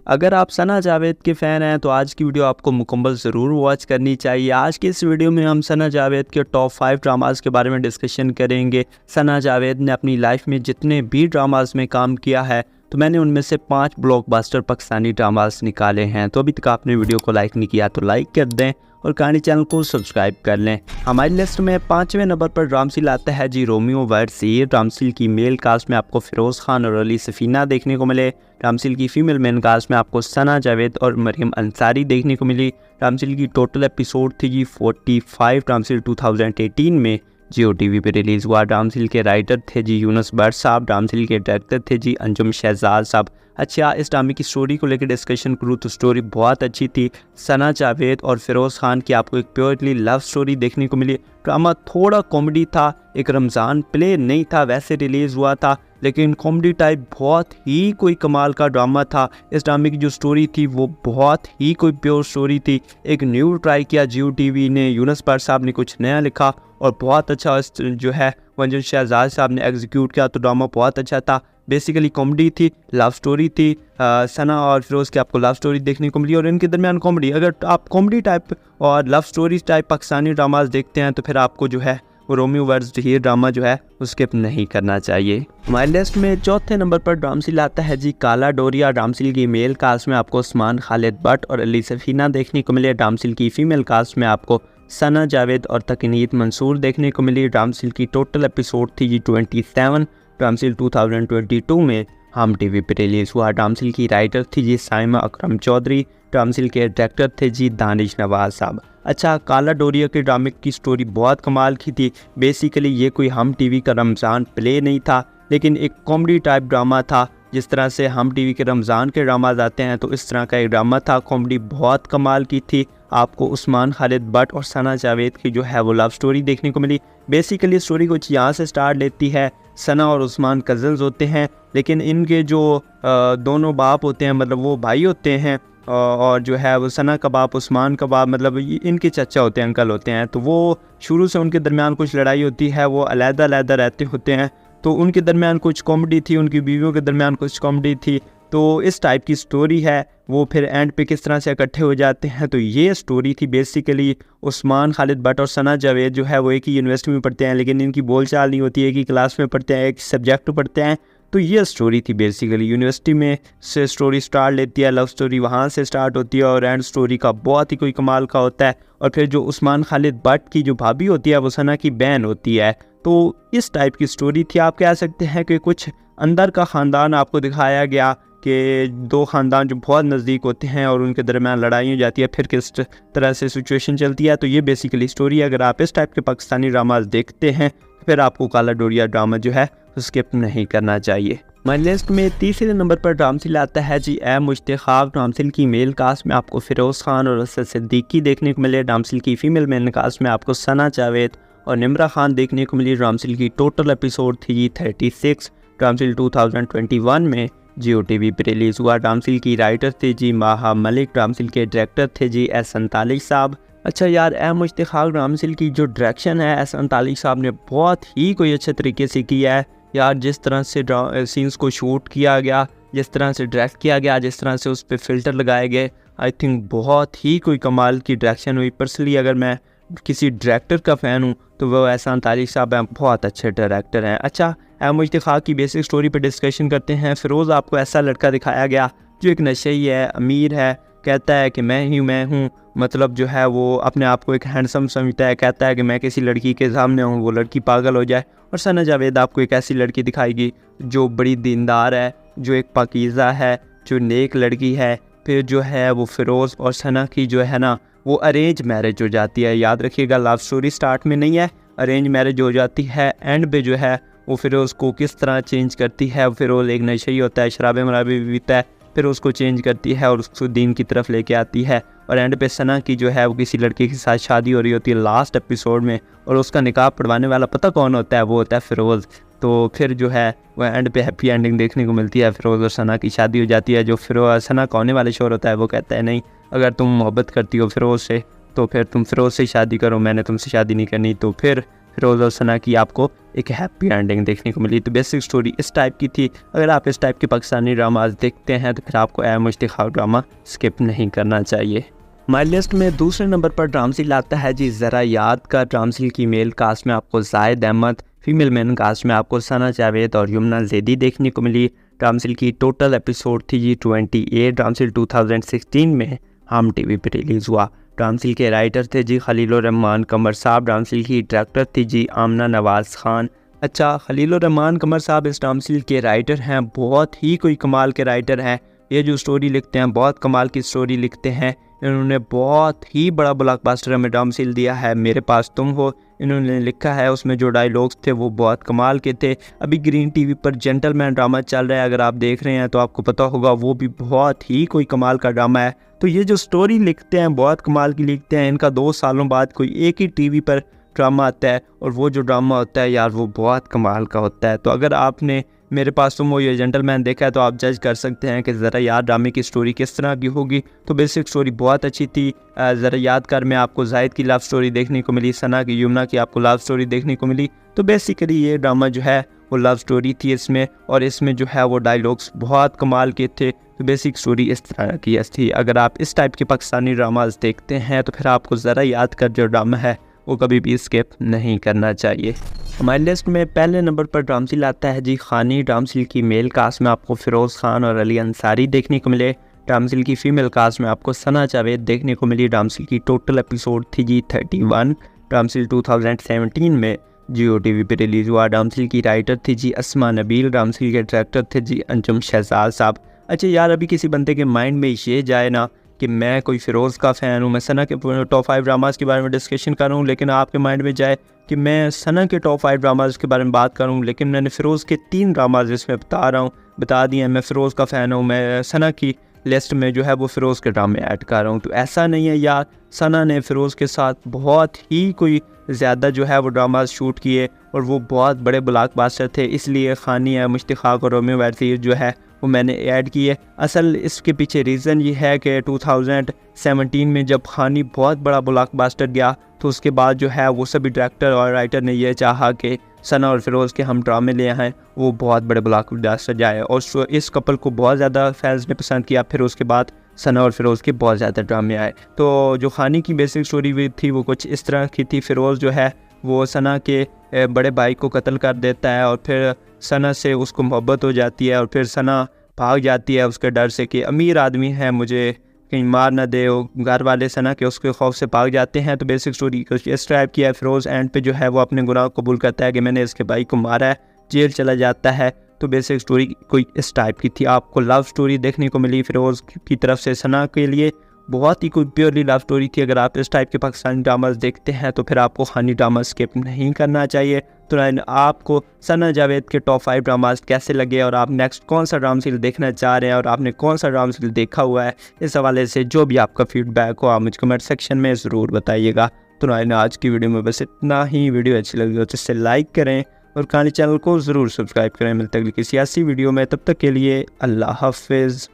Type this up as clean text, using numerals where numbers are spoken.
अगर आप सना जावेद के फ़ैन हैं तो आज की वीडियो आपको मुकम्मल ज़रूर वॉच करनी चाहिए। आज की इस वीडियो में हम सना जावेद के टॉप 5 ड्रामाज़ के बारे में डिस्कशन करेंगे। सना जावेद ने अपनी लाइफ में जितने भी ड्रामाज़ में काम किया है तो मैंने उनमें से 5 ब्लॉकबस्टर पाकिस्तानी ड्रामाज़ निकाले हैं। तो अभी तक आपने वीडियो को लाइक नहीं किया तो लाइक कर दें और कहानी चैनल को सब्सक्राइब कर लें। हमारी लिस्ट में 5वें नंबर पर रामसिल आता है जी रोमियो वर्सेस हीर। रामसिल की मेल कास्ट में आपको फिरोज़ खान और अली सफ़ीना देखने को मिले। रामसिल की फ़ीमेल मेन कास्ट में आपको सना जावेद और मरियम अंसारी देखने को मिली। रामसिल की टोटल एपिसोड थी जी 45। रामसिल 2018 में जियो टीवी पे रिलीज़ हुआ। रामसिल के राइटर थे जी यूनुस भट्ट साहब। रामसिल के डायरेक्टर थे जी अंजुम शहजाद साहब। अच्छा, इस ड्रामे की स्टोरी को लेकर डिस्कशन करूँ तो स्टोरी बहुत अच्छी थी। सना जावेद और फिरोज़ खान की आपको एक प्योरली लव स्टोरी देखने को मिली। ड्रामा थोड़ा कॉमेडी था, एक रमज़ान प्ले नहीं था, वैसे रिलीज़ हुआ था, लेकिन कॉमेडी टाइप बहुत ही कोई कमाल का ड्रामा था। इस ड्रामे की जो स्टोरी थी वो बहुत ही कोई प्योर स्टोरी थी। एक न्यू ट्राई किया जियो टीवी ने, यूनुस भट्ट साहब ने कुछ नया लिखा और बहुत अच्छा जो है अंजुम शहजाद साहब ने एग्जीक्यूट किया। तो ड्रामा बहुत अच्छा था। बेसिकली कॉमेडी थी, लव स्टोरी थी। सना और फिरोज़ की आपको लव स्टोरी देखने को मिली और इनके दरमियान कॉमेडी। अगर आप कॉमेडी टाइप और love story type Pakistani dramas देखते हैं तो फिर आपको जो है वो रोमियो वर्सेस हीर ड्रामा जो है स्किप नहीं करना चाहिए। हमारी लिस्ट में चौथे नंबर पर रामसिल आता है जी काला डोरिया। रामसिल की मेल कास्ट में आपको उस्मान खालिद भट्ट और अली सफ़ीना देखने को मिले। रामसिल की फ़ीमेल कास्ट में आपको सना जावेद और तकनीत मंसूर देखने को मिली। रामसिल की टोटल एपिसोड थी जी 27। रामसिल 2022 में हम टीवी पर रिलीज़ हुआ। रामसिल की राइटर थी जी साइमा अकरम चौधरी। रामसिल के डायरेक्टर थे जी दानिश नवाज साहब। अच्छा, काला डोरिया के ड्रामे की स्टोरी बहुत कमाल की थी। बेसिकली ये कोई हम टीवी का रमज़ान प्ले नहीं था, लेकिन एक कॉमेडी टाइप ड्रामा था। जिस तरह से हम टीवी के रमज़ान के ड्रामाज आते हैं तो इस तरह का एक ड्रामा था। कॉमेडी बहुत कमाल की थी। आपको उस्मान खालिद भट्ट और सना जावेद की जो है वो लव स्टोरी देखने को मिली। बेसिकली स्टोरी कुछ यहाँ से स्टार्ट लेती है। सना और उस्मान कज़न्स होते हैं, लेकिन इनके जो दोनों बाप होते हैं, मतलब वो भाई होते हैं, और जो है वो सना का बाप उस्मान का बाप मतलब इनके चचा होते हैं, अंकल होते हैं। तो वो शुरू से उनके दरमियान कुछ लड़ाई होती है, वो अलग-अलग रहते होते हैं। तो उनके दरमियान कुछ कॉमेडी थी, उनकी बीवियों के दरमियान कुछ कॉमेडी थी। तो इस टाइप की स्टोरी है। वो फिर एंड पे किस तरह से इकट्ठे हो जाते हैं, तो ये स्टोरी थी। बेसिकली उस्मान खालिद भट्ट और सना जावेद जो है वो एक ही यूनिवर्सिटी में पढ़ते हैं, लेकिन इनकी बोलचाल नहीं होती है, एक ही क्लास में पढ़ते हैं, एक सब्जेक्ट पढ़ते हैं। तो ये स्टोरी थी। बेसिकली यूनिवर्सिटी में से स्टोरी स्टार्ट लेती है, लव स्टोरी वहाँ से स्टार्ट होती है और एंड स्टोरी का बहुत ही कोई कमाल का होता है। और फिर जो उस्मान खालिद भट्ट की जो भाभी होती है वो सना की बहन होती है। तो इस टाइप की स्टोरी थी। आप कह सकते हैं कि कुछ अंदर का ख़ानदान आपको दिखाया गया कि दो ख़ानदान जो बहुत नज़दीक होते हैं और उनके दरमियान लड़ाई हो जाती है, फिर किस तरह से सिचुएशन चलती है। तो ये बेसिकली स्टोरी है। अगर आप इस टाइप के पाकिस्तानी ड्रामाज देखते हैं फिर आपको काला डोरिया ड्रामा जो है स्किप नहीं करना चाहिए। हमारी लिस्ट में तीसरे नंबर पर रामसिल आता है जी ए मुश्ताक। रामसिल की मेल कास्ट में आपको फिरोज़ खान और असद सिद्दीकी देखने को मिले। रामसिल की फ़ीमेल मेन कास्ट में आपको सना जावेद और निम्रा खान देखने को मिली। रामसिल की टोटल एपिसोड थी जी 36। रामसिल 2021 में जियो टीवी पर रिलीज़ हुआ। रामसिल की राइटर थे जी माहा मलिक। रामसिल के डायरेक्टर थे जी एस अंतालिक साहब। अच्छा यार, ए मुश्ताक रामसिल की जो डायरेक्शन है एस अंतालिक साहब ने बहुत ही कोई अच्छे तरीके से किया है यार। जिस तरह से सीन्स को शूट किया गया, जिस तरह से डायरेक्ट किया गया, जिस तरह से उस पर फ़िल्टर लगाए गए, आई थिंक बहुत ही कोई कमाल की डायरेक्शन हुई। पर्सनली अगर मैं किसी डायरेक्टर का फ़ैन हूँ तो वो एहसान तारिक साहब हैं, बहुत अच्छे डायरेक्टर हैं। अच्छा, ए मुश्ताक की बेसिक स्टोरी पर डिस्कशन करते हैं। फिरोज़ आपको ऐसा लड़का दिखाया गया जो एक नशेई है, अमीर है, कहता है कि मैं हूँ, मतलब जो है वो अपने आप को एक हैंडसम समझता है, कहता है कि मैं किसी लड़की के सामने हूँ वो लड़की पागल हो जाए। और सना जावेद आपको एक ऐसी लड़की दिखाएगी जो बड़ी दीनदार है, जो एक पाकीज़ा है, जो नेक लड़की है। फिर जो है वो फिरोज़ और सना की जो है ना वो अरेंज मैरिज हो जाती है। याद रखिएगा, लव स्टोरी स्टार्ट में नहीं है, अरेंज मैरिज हो जाती है। एंड पे जो है वो फिरोज़ को किस तरह चेंज करती है। फिरोज़ एक नशेई होता है, शराबे मराबे भी पीता है, फिर उसको चेंज करती है और उसको दीन की तरफ लेके आती है। और एंड पे सना की जो है वो किसी लड़के के साथ शादी हो रही होती है लास्ट एपिसोड में, और उसका निकाह पढ़वाने वाला पता कौन होता है, वो होता है फिरोज़। तो फिर जो है वो एंड पे हैप्पी एंडिंग देखने को मिलती है। फिरोज़ और सना की शादी हो जाती है। जो फिरोज़ सना का होने वाले शोर होता है वो कहता है नहीं, अगर तुम मोहब्बत करती हो फिरोज़ से तो फिर तुम फिरोज़ से शादी करो, मैंने तुमसे शादी नहीं करनी। तो फिर फिरोज़ और सना की आपको एक हैप्पी एंडिंग देखने को मिली। तो बेसिक स्टोरी इस टाइप की थी। अगर आप इस टाइप के पाकिस्तानी ड्रामाज देखते हैं तो फिर आपको ए मुश्तिक खाक ड्रामा स्किप नहीं करना चाहिए। हमारी लिस्ट में दूसरे नंबर पर ड्रामसिल आता है जी ज़रा याद का। ड्रामसिल की मेल कास्ट में आपको Zahid Ahmed, female main cast में आपको सना जावेद और यमुना ज़ैदी देखने को मिली। ड्रामसिल की टोटल एपिसोड थी जी 28। ड्रामसिल 2016 में हम टीवी पर रिलीज़ हुआ। ड्रामसिल के राइटर थे जी खलीलुर रहमान कमर साहब। ड्रामसिल की डायरेक्टर थी जी आमना नवाज़ खान। अच्छा, खलीलुर रहमान कमर साहब इस ड्रामसिल के राइटर हैं, बहुत ही कोई कमाल के राइटर हैं। ये जो स्टोरी लिखते हैं बहुत कमाल की स्टोरी लिखते हैं। इन्होंने बहुत ही बड़ा ब्लॉकबस्टर हमें ड्रामसिल दिया है, मेरे पास तुम हो। इन्होंने लिखा है, उसमें जो डायलॉग्स थे वो बहुत कमाल के थे। अभी ग्रीन टीवी पर जेंटलमैन ड्रामा चल रहा है, अगर आप देख रहे हैं तो आपको पता होगा, वो भी बहुत ही कोई कमाल का ड्रामा है। तो ये जो स्टोरी लिखते हैं बहुत कमाल की लिखते हैं। इनका 2 सालों बाद कोई एक ही टीवी पर ड्रामा आता है और वो जो ड्रामा होता है यार वो बहुत कमाल का होता है। तो अगर आपने मेरे पास तुम हो ये जेंटलमैन देखा है तो आप जज कर सकते हैं कि ज़रा याद ड्रामे की स्टोरी किस तरह की होगी। तो बेसिक स्टोरी बहुत अच्छी थी। ज़रा याद कर में आपको जाहिद की लव स्टोरी देखने को मिली, सना की यमुना की आपको लव स्टोरी देखने को मिली। तो बेसिकली ये ड्रामा जो है वो लव स्टोरी थी इसमें, और इसमें जो है वो डायलॉग्स बहुत कमाल के थे। तो बेसिक स्टोरी इस तरह की थी। अगर आप इस टाइप के पाकिस्तानी ड्रामाज देखते हैं तो फिर आपको ज़रा याद कर जो ड्रामा है वो कभी भी स्किप नहीं करना चाहिए। हमारी लिस्ट में पहले नंबर पर ड्रामसिल आता है जी खानी। ड्रामसिल की मेल कास्ट में आपको फ़िरोज़ खान और अली अंसारी देखने को मिले। ड्रामसिल की फ़ीमेल कास्ट में आपको सना जावेद देखने को मिली। ड्रामसिल की टोटल एपिसोड थी जी 31। ड्रामसिल 2017 में जियो टीवी पे रिलीज़ हुआ। ड्रामसिल की राइटर थी जी अस्मा नबील। ड्रामसिल के डायरेक्टर थे जी अंजुम शहजाद साहब। अच्छा यार, अभी किसी बंदे के माइंड में ये जाए ना कि मैं कोई फ़िरोज़ का फ़ैन हूँ, मैं सना के टॉप 5 ड्रामाज़ के बारे में डिस्कशन कर रहा हूँ, लेकिन आपके माइंड में जाए कि मैं सना के टॉप 5 ड्रामाज़ के बारे में बात करूँ, लेकिन मैंने फ़िरोज़ के 3 ड्रामाज़ इसमें बता दिए हैं। मैं फ़िरोज़ का फ़ैन हूँ, मैं सना की लिस्ट में जो है वो फ़िरोज़ के ड्रामे ऐड कर रहा हूँ। तो ऐसा नहीं है यार, सना ने फ़िरोज़ के साथ बहुत ही कोई ज़्यादा जो है वो ड्रामाज़ शूट किए और वो बहुत बड़े ब्लॉकबस्टर थे, इसलिए खानी है, मुश्तिक खाक और रोमियो वज़ीर जो है वो मैंने ऐड किए। असल इसके पीछे रीज़न ये है कि 2017 में जब खानी बहुत बड़ा ब्लॉकबस्टर गया तो उसके बाद जो है वो सभी डायरेक्टर और राइटर ने यह चाहा कि सना और फ़िरोज़ के हम ड्रामे ले आए वो बहुत बड़े ब्लॉकबस्टर जाए, और इस कपल को बहुत ज़्यादा फैंस ने पसंद किया। फिर उसके बाद सना और फ़िरोज़ के बहुत ज़्यादा ड्रामे आए। तो जो खानी की बेसिक स्टोरी भी थी वो कुछ इस तरह की थी। फ़िरोज़ जो है वो सना के बड़े भाई को कत्ल कर देता है और फिर सना से उसको मोहब्बत हो जाती है, और फिर सना भाग जाती है उसके डर से कि अमीर आदमी है, मुझे कहीं मार ना दे। घर वाले सना के उसके खौफ से भाग जाते हैं। तो बेसिक स्टोरी कुछ इस टाइप की है। फ़िरोज़ एंड पे जो है वो अपने गुनाह कबूल करता है कि मैंने इसके भाई को मारा है, जेल चला जाता है। तो बेसिक स्टोरी कोई इस टाइप की थी। आपको लव स्टोरी देखने को मिली फ़िरोज़ की तरफ से सना के लिए, बहुत ही कोई प्योरली लव स्टोरी थी। अगर आप इस टाइप के पाकिस्तानी ड्रामास देखते हैं तो फिर आपको खानी ड्रामा स्किप नहीं करना चाहिए। तो आपको सना जावेद के टॉप 5 ड्रामास कैसे लगे और आप नेक्स्ट कौन सा ड्रामसिल देखना चाह रहे हैं और आपने कौन सा ड्रामसिल देखा हुआ है, इस हवाले से जो भी आपका फीडबैक हो आप मुझे कमेंट सेक्शन में ज़रूर बताइएगा। तो आज की वीडियो में बस इतना ही। वीडियो अच्छी लगी हो तो इसे लाइक करें और कहानी चैनल को ज़रूर सब्सक्राइब करें। मिलते हैं किसी ऐसी वीडियो में, तब तक के लिए अल्लाह हाफ़िज़।